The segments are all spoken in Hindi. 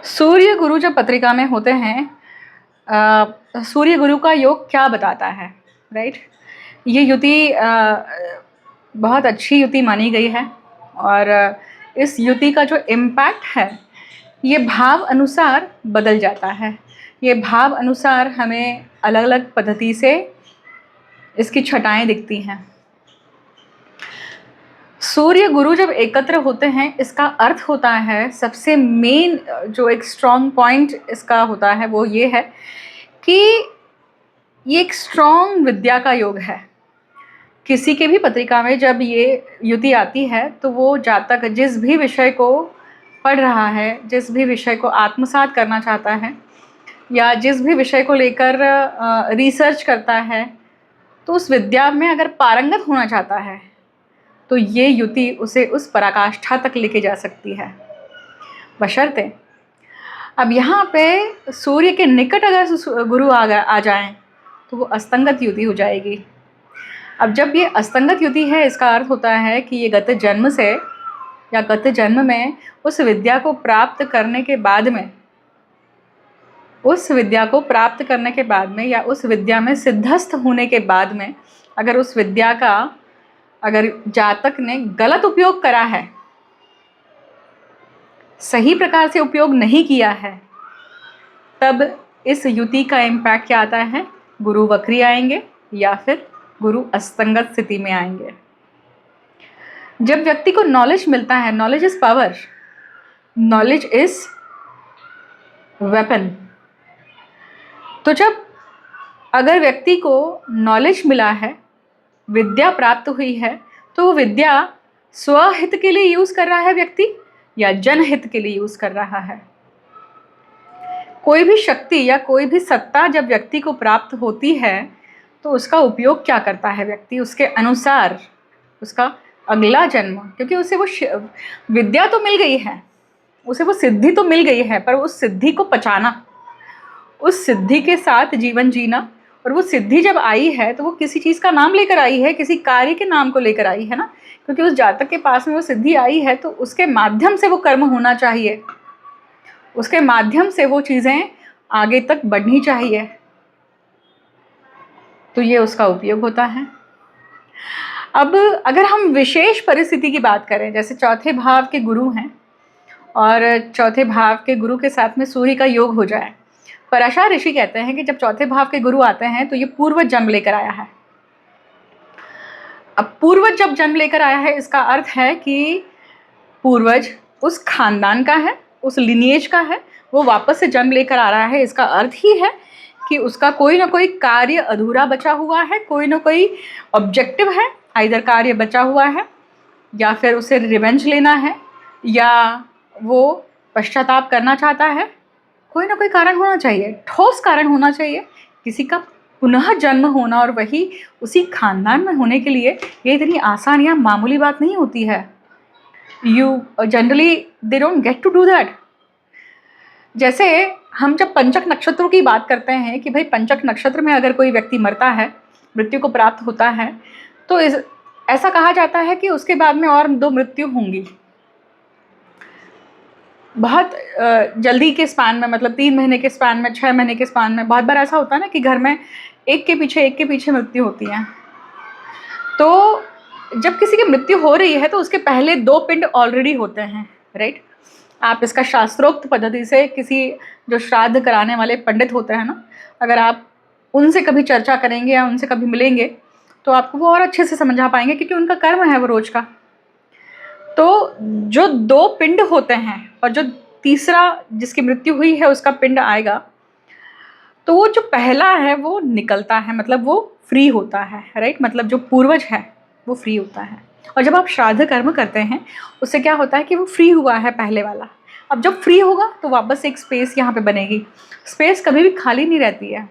सूर्य गुरु जब पत्रिका में होते हैं, सूर्य गुरु का योग क्या बताता है, राइट। ये युति बहुत अच्छी युति मानी गई है और इस युति का जो इम्पैक्ट है ये भाव अनुसार बदल जाता है। ये भाव अनुसार हमें अलग अलग पद्धति से इसकी छटाएं दिखती हैं। सूर्य गुरु जब एकत्र होते हैं, इसका अर्थ होता है, सबसे मेन जो एक स्ट्रॉन्ग पॉइंट इसका होता है वो ये है कि ये एक स्ट्रॉन्ग विद्या का योग है। किसी के भी पत्रिका में जब ये युति आती है तो वो जातक जिस भी विषय को पढ़ रहा है, जिस भी विषय को आत्मसात करना चाहता है या जिस भी विषय को लेकर रिसर्च करता है, तो उस विद्या में अगर पारंगत होना चाहता है तो ये युति उसे उस पराकाष्ठा तक लेके जा सकती है, बशर्ते अब यहाँ पे सूर्य के निकट अगर गुरु आ जाएं तो वो अस्तंगत युति हो जाएगी। अब जब ये अस्तंगत युति है, इसका अर्थ होता है कि ये गत जन्म से या गत जन्म में उस विद्या को प्राप्त करने के बाद में, उस विद्या को प्राप्त करने के बाद में या उस विद्या में सिद्धस्थ होने के बाद में अगर उस विद्या का अगर जातक ने गलत उपयोग करा है, सही प्रकार से उपयोग नहीं किया है, तब इस युति का इम्पैक्ट क्या आता है, गुरु वक्री आएंगे या फिर गुरु अस्तंगत स्थिति में आएंगे। जब व्यक्ति को नॉलेज मिलता है, knowledge is power, knowledge is weapon, तो जब अगर व्यक्ति को नॉलेज मिला है, विद्या प्राप्त हुई है, तो वो विद्या स्वहित के लिए यूज़ कर रहा है व्यक्ति या जनहित के लिए यूज़ कर रहा है। कोई भी शक्ति या कोई भी सत्ता जब व्यक्ति को प्राप्त होती है तो उसका उपयोग क्या करता है व्यक्ति, उसके अनुसार उसका अगला जन्म, क्योंकि उसे वो विद्या तो मिल गई है, उसे वो सिद्धि तो मिल गई है, पर उस सिद्धि को पचाना, उस सिद्धि के साथ जीवन जीना, और वो सिद्धि जब आई है तो वो किसी चीज़ का नाम लेकर आई है, किसी कार्य के नाम को लेकर आई है ना, क्योंकि उस जातक के पास में वो सिद्धि आई है तो उसके माध्यम से वो कर्म होना चाहिए, उसके माध्यम से वो चीज़ें आगे तक बढ़नी चाहिए, तो ये उसका उपयोग होता है। अब अगर हम विशेष परिस्थिति की बात करें, जैसे चौथे भाव के गुरु हैं और चौथे भाव के गुरु के साथ में सूर्य का योग हो जाए, पराशर ऋषि कहते हैं कि जब चौथे भाव के गुरु आते हैं तो ये पूर्वज जन्म लेकर आया है। अब पूर्वज जब जन्म लेकर आया है, इसका अर्थ है कि पूर्वज उस खानदान का है, उस लिनिएज का है, वो वापस से जन्म लेकर आ रहा है। इसका अर्थ ही है कि उसका कोई ना कोई कार्य अधूरा बचा हुआ है, कोई ना कोई ऑब्जेक्टिव है, आइदर कार्य बचा हुआ है या फिर उसे रिवेंज लेना है या वो पश्चाताप करना चाहता है। कोई ना कोई कारण होना चाहिए, ठोस कारण होना चाहिए किसी का पुनः जन्म होना, और वही उसी खानदान में होने के लिए ये इतनी आसान या मामूली बात नहीं होती है। Generally they don't get to do that. जैसे हम जब पंचक नक्षत्रों की बात करते हैं कि भाई पंचक नक्षत्र में अगर कोई व्यक्ति मरता है, मृत्यु को प्राप्त होता है, तो ऐसा कहा जाता है कि उसके बाद में और 2 मृत्यु होंगी। बहुत जल्दी के स्पान में, मतलब 3 महीने के स्पान में, 6 महीने के स्पान में बहुत बार ऐसा होता है ना कि घर में एक के पीछे मृत्यु होती है। तो जब किसी की मृत्यु हो रही है तो उसके पहले 2 पिंड ऑलरेडी होते हैं, राइट। आप इसका शास्त्रोक्त पद्धति से, किसी जो श्राद्ध कराने वाले पंडित होते हैं ना, अगर आप उनसे कभी चर्चा करेंगे या उनसे कभी मिलेंगे तो आपको वो और अच्छे से समझा पाएंगे, क्योंकि उनका कर्म है वो रोज का। तो जो 2 पिंड होते हैं और जो तीसरा जिसकी मृत्यु हुई है उसका पिंड आएगा, तो वो जो पहला है वो निकलता है, मतलब वो फ्री होता है, राइट। मतलब जो पूर्वज है वो फ्री होता है। और जब आप श्राद्ध कर्म करते हैं उससे क्या होता है कि वो फ्री हुआ है पहले वाला। अब जब फ्री होगा तो वापस एक स्पेस यहाँ पे बनेगी। स्पेस कभी भी खाली नहीं रहती है।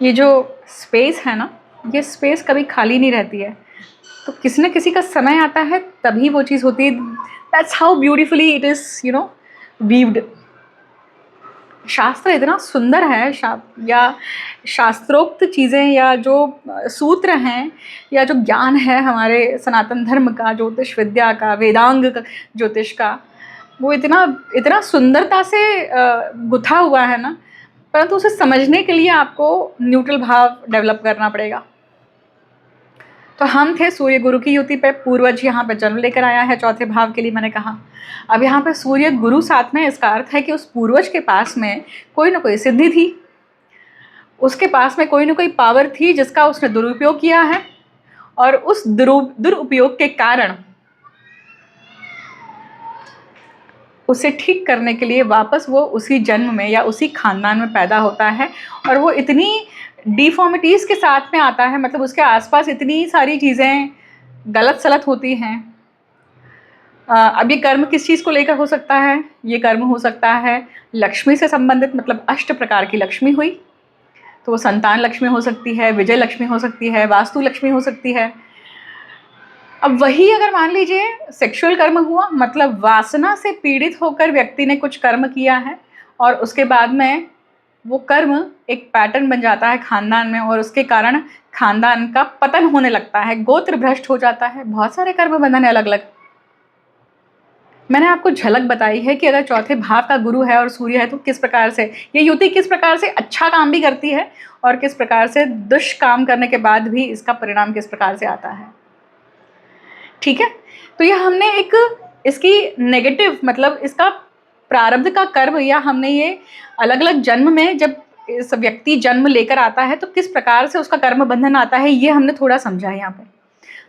ये जो स्पेस है ना, ये स्पेस कभी खाली नहीं रहती है। तो किसी न किसी का समय आता है तभी वो चीज़ होती है। That's how beautifully it is, you know, weaved. शास्त्र इतना सुंदर है, या शास्त्रोक्त चीज़ें या जो सूत्र हैं या जो ज्ञान है हमारे सनातन धर्म का, ज्योतिष विद्या का, वेदांग का, ज्योतिष का, वो इतना इतना सुंदरता से गुथा हुआ है ना, परंतु उसे समझने के लिए आपको न्यूट्रल भाव डेवलप करना पड़ेगा। तो हम थे सूर्य गुरु की युति पे, पूर्वज यहाँ पे जन्म लेकर आया है चौथे भाव के लिए मैंने कहा। अब यहाँ पे सूर्य गुरु साथ में, इसका अर्थ है कि उस पूर्वज के पास में कोई ना कोई सिद्धि थी, उसके पास में कोई ना कोई पावर थी जिसका उसने दुरुपयोग किया है, और उस दुरुपयोग के कारण उसे ठीक करने के लिए वापस वो उसी जन्म में या उसी खानदान में पैदा होता है, और वो इतनी डिफॉर्मिटीज़ के साथ में आता है, मतलब उसके आसपास इतनी सारी चीज़ें गलत सलत होती हैं। अब ये कर्म किस चीज़ को लेकर हो सकता है? ये कर्म हो सकता है लक्ष्मी से संबंधित, मतलब 8 प्रकार की लक्ष्मी हुई, तो वो संतान लक्ष्मी हो सकती है, विजय लक्ष्मी हो सकती है, वास्तु लक्ष्मी हो सकती है। अब वही अगर मान लीजिए सेक्सुअल कर्म हुआ, मतलब वासना से पीड़ित होकर व्यक्ति ने कुछ कर्म किया है, और उसके बाद में वो कर्म एक पैटर्न बन जाता है खानदान में, और उसके कारण खानदान का पतन होने लगता है, गोत्र भ्रष्ट हो जाता है। बहुत सारे कर्म बंधन है अलग अलग। मैंने आपको झलक बताई है कि अगर चौथे भाव का गुरु है और सूर्य है तो किस प्रकार से ये युति किस प्रकार से अच्छा काम भी करती है, और किस प्रकार से दुष्काम करने के बाद भी इसका परिणाम किस प्रकार से आता है। ठीक है, तो यह हमने एक इसकी नेगेटिव, मतलब इसका प्रारब्ध का कर्म, या हमने ये अलग अलग जन्म में जब इस व्यक्ति जन्म लेकर आता है तो किस प्रकार से उसका कर्म बंधन आता है, ये हमने थोड़ा समझा है यहाँ पे।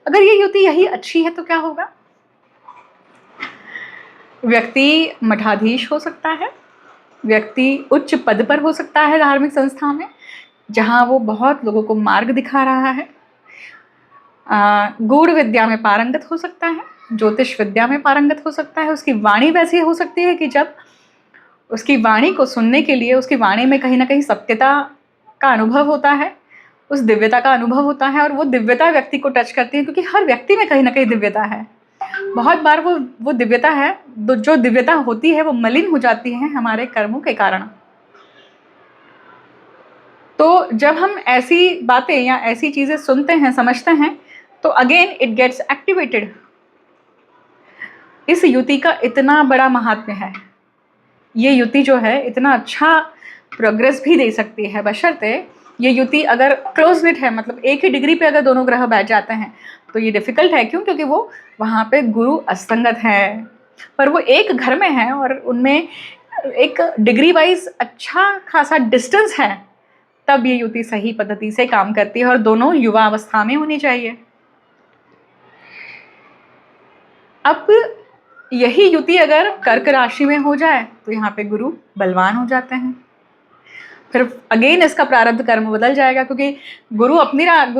अगर ये युति यही अच्छी है तो क्या होगा? व्यक्ति मठाधीश हो सकता है, व्यक्ति उच्च पद पर हो सकता है धार्मिक संस्था में, जहाँ वो बहुत लोगों को मार्ग दिखा रहा है, गूढ़ विद्या में पारंगत हो सकता है, ज्योतिष विद्या में पारंगत हो सकता है। उसकी वाणी वैसी हो सकती है कि जब उसकी वाणी को सुनने के लिए उसकी वाणी में कहीं ना कहीं सत्यता का अनुभव होता है, उस दिव्यता का अनुभव होता है, और वो दिव्यता व्यक्ति को टच करती है, क्योंकि हर व्यक्ति में कहीं ना कहीं दिव्यता है। बहुत बार वो दिव्यता है, जो दिव्यता होती है वो मलिन हो जाती है हमारे कर्मों के कारण। तो जब हम ऐसी बातें या ऐसी चीज़ें सुनते हैं, समझते हैं, तो अगेन इट गेट्स एक्टिवेटेड। इस युति का इतना बड़ा महात्म्य है, ये युति जो है इतना अच्छा प्रोग्रेस भी दे सकती है, बशर्ते ये युति अगर क्लोज निट है, मतलब एक ही डिग्री पे अगर दोनों ग्रह बैठ जाते हैं तो ये डिफ़िकल्ट है। क्यों? क्योंकि वो वहाँ पे गुरु असंगत है, पर वो एक घर में है और उनमें एक डिग्री वाइज अच्छा खासा डिस्टेंस है, तब ये युति सही पद्धति से काम करती है, और दोनों युवा अवस्था में होनी चाहिए। अब यही युति अगर कर्क राशि में हो जाए तो यहाँ पे गुरु बलवान हो जाते हैं, फिर अगेन इसका प्रारब्ध कर्म बदल जाएगा, क्योंकि गुरु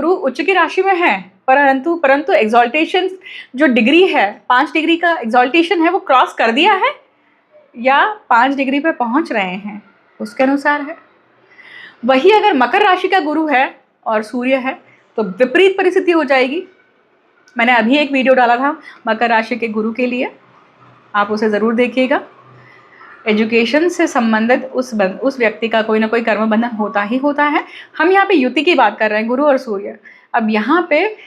उच्च की राशि में है, परंतु एग्जॉल्टेशन जो डिग्री है, 5 डिग्री का एग्जॉल्टेशन है, वो क्रॉस कर दिया है या 5 डिग्री पे पहुंच रहे हैं, उसके अनुसार है। वही अगर मकर राशि का गुरु है और सूर्य है तो विपरीत परिस्थिति हो जाएगी। मैंने अभी एक वीडियो डाला था मकर राशि के गुरु के लिए, आप उसे ज़रूर देखिएगा। एजुकेशन से संबंधित उस व्यक्ति का कोई ना कोई कर्म बंधन होता ही होता है। हम यहाँ पे युति की बात कर रहे हैं, गुरु और सूर्य। अब यहाँ पे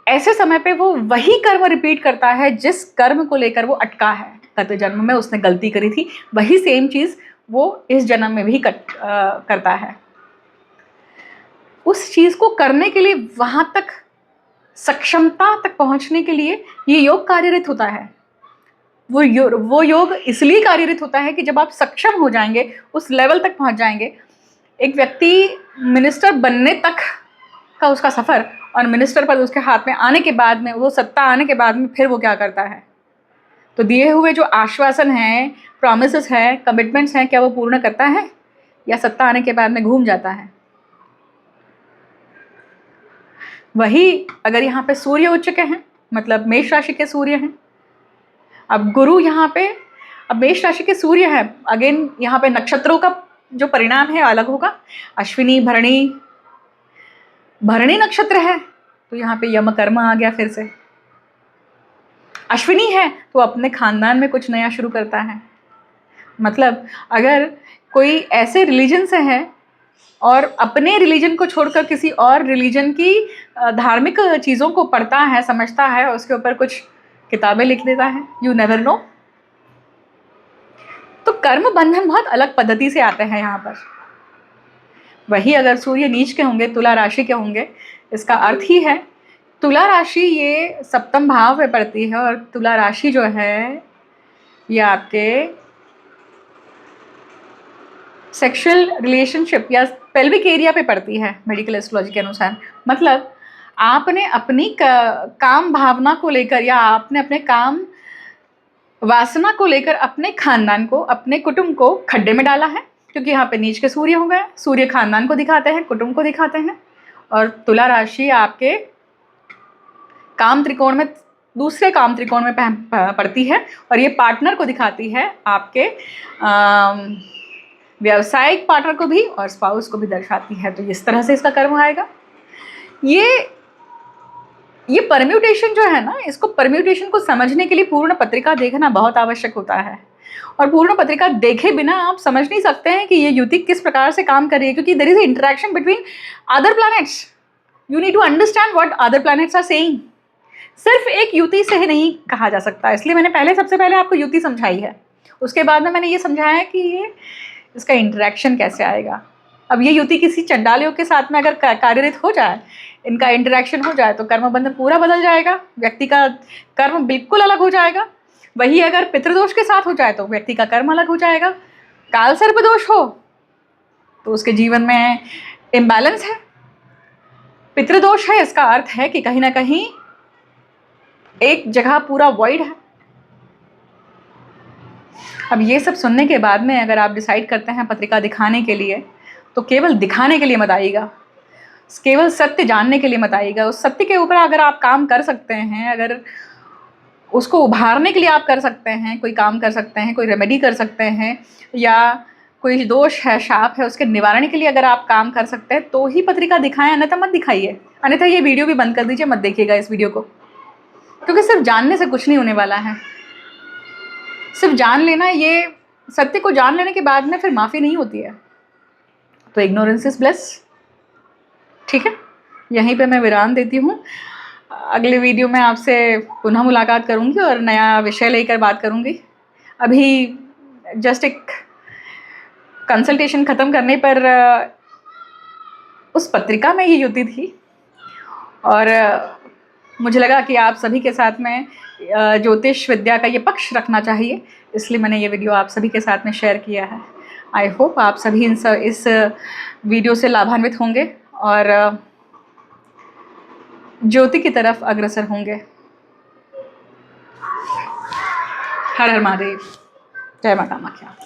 ऐसे समय पे वो वही कर्म रिपीट करता है जिस कर्म को लेकर वो अटका है, गत जन्म में उसने गलती करी थी, वही सेम चीज़ वो इस जन्म में भी करता है। उस चीज़ को करने के लिए, वहाँ तक सक्षमता तक पहुँचने के लिए ये योग कार्यरत होता है। वो योग इसलिए कार्यरत होता है कि जब आप सक्षम हो जाएंगे, उस लेवल तक पहुँच जाएंगे। एक व्यक्ति मिनिस्टर बनने तक का उसका सफ़र, और मिनिस्टर पर उसके हाथ में आने के बाद में, वो सत्ता आने के बाद में फिर वो क्या करता है, तो दिए हुए जो आश्वासन हैं, प्रॉमिसेस हैं, कमिटमेंट्स हैं, क्या वो पूर्ण करता है या सत्ता आने के बाद में घूम जाता है? वही अगर यहाँ पे सूर्य उच्च के हैं, मतलब मेष राशि के सूर्य हैं, अब गुरु यहाँ पे, अब मेष राशि के सूर्य है, अगेन यहाँ पे नक्षत्रों का जो परिणाम है अलग होगा। अश्विनी, भरणी नक्षत्र है तो यहाँ पे यम कर्म आ गया फिर से। अश्विनी है तो अपने खानदान में कुछ नया शुरू करता है। मतलब अगर कोई ऐसे रिलीजन से है और अपने रिलीजन को छोड़कर किसी और रिलीजन की धार्मिक चीज़ों को पढ़ता है, समझता है, उसके ऊपर कुछ किताबें लिख देता है, यू नेवर नो। तो कर्म बंधन बहुत अलग पद्धति से आते हैं यहाँ पर। वही अगर सूर्य नीच के होंगे, तुला राशि के होंगे, इसका अर्थ ही है, तुला राशि ये सप्तम भाव में पड़ती है और तुला राशि जो है ये आपके सेक्सुअल रिलेशनशिप या पेल्विक एरिया पे पड़ती है मेडिकल एस्ट्रोलॉजी के अनुसार। मतलब आपने अपनी काम भावना को लेकर या आपने अपने काम वासना को लेकर अपने खानदान को, अपने कुटुंब को खड्डे में डाला है, क्योंकि यहाँ पे नीच के सूर्य हो गए। सूर्य खानदान को दिखाते हैं, कुटुंब को दिखाते हैं, और तुला राशि आपके काम त्रिकोण में, दूसरे काम त्रिकोण में पड़ती है, और ये पार्टनर को दिखाती है, आपके व्यावसायिक पार्टनर को भी और स्पाउस को भी दर्शाती है। तो इस तरह से इसका कर्म आएगा। ये परम्यूटेशन जो है ना, इसको परम्यूटेशन को समझने के लिए पूर्ण पत्रिका देखना बहुत आवश्यक होता है, और पूर्ण पत्रिका देखे बिना आप समझ नहीं सकते हैं कि ये युति किस प्रकार से काम कर रही है, क्योंकि there is interaction between other planets. You need to understand what other planets are saying. सिर्फ एक युति से ही नहीं कहा जा सकता, इसलिए मैंने सबसे पहले आपको युति समझाई है, उसके बाद में मैंने ये समझाया है कि ये इसका इंटरेक्शन कैसे आएगा। अब ये युति किसी चंडाल योग के साथ में अगर कार्यरत हो जाए, इनका इंटरेक्शन हो जाए, तो कर्म बंधन पूरा बदल जाएगा, व्यक्ति का कर्म बिल्कुल अलग हो जाएगा। वही अगर पितृदोष के साथ हो जाए तो व्यक्ति का कर्म अलग हो जाएगा। काल सर्प दोष हो तो उसके जीवन में इम्बैलेंस है। पितृदोष है, इसका अर्थ है कि कहीं ना कहीं एक जगह पूरा वॉइड है। अब ये सब सुनने के बाद में अगर आप डिसाइड करते हैं पत्रिका दिखाने के लिए, तो केवल दिखाने के लिए मत आइएगा, केवल सत्य जानने के लिए मत आइएगा। उस सत्य के ऊपर अगर आप काम कर सकते हैं, अगर उसको उभारने के लिए आप कर सकते हैं, कोई काम कर सकते हैं, कोई रेमेडी कर सकते हैं, या कोई दोष है, शाप है, उसके निवारण के लिए अगर आप काम कर सकते हैं, तो ही पत्रिका दिखाएं, अन्यथा मत दिखाइए। अन्यथा ये वीडियो भी बंद कर दीजिए, मत देखिएगा इस वीडियो को, क्योंकि सिर्फ जानने से कुछ नहीं होने वाला है। सिर्फ जान लेना, ये सत्य को जान लेने के बाद में फिर माफ़ी नहीं होती है। तो इग्नोरेंस इज ब्लेस। ठीक है, यहीं पे मैं विराम देती हूँ। अगले वीडियो में आपसे पुनः मुलाकात करूँगी और नया विषय लेकर बात करूँगी। अभी जस्ट एक कंसल्टेशन ख़त्म करने पर उस पत्रिका में ये युति थी, और मुझे लगा कि आप सभी के साथ में ज्योतिष विद्या का ये पक्ष रखना चाहिए, इसलिए मैंने ये वीडियो आप सभी के साथ में शेयर किया है। आई होप आप सभी इस वीडियो से लाभान्वित होंगे और ज्योति की तरफ अग्रसर होंगे। हर हर महादेव, जय माता कामाख्या।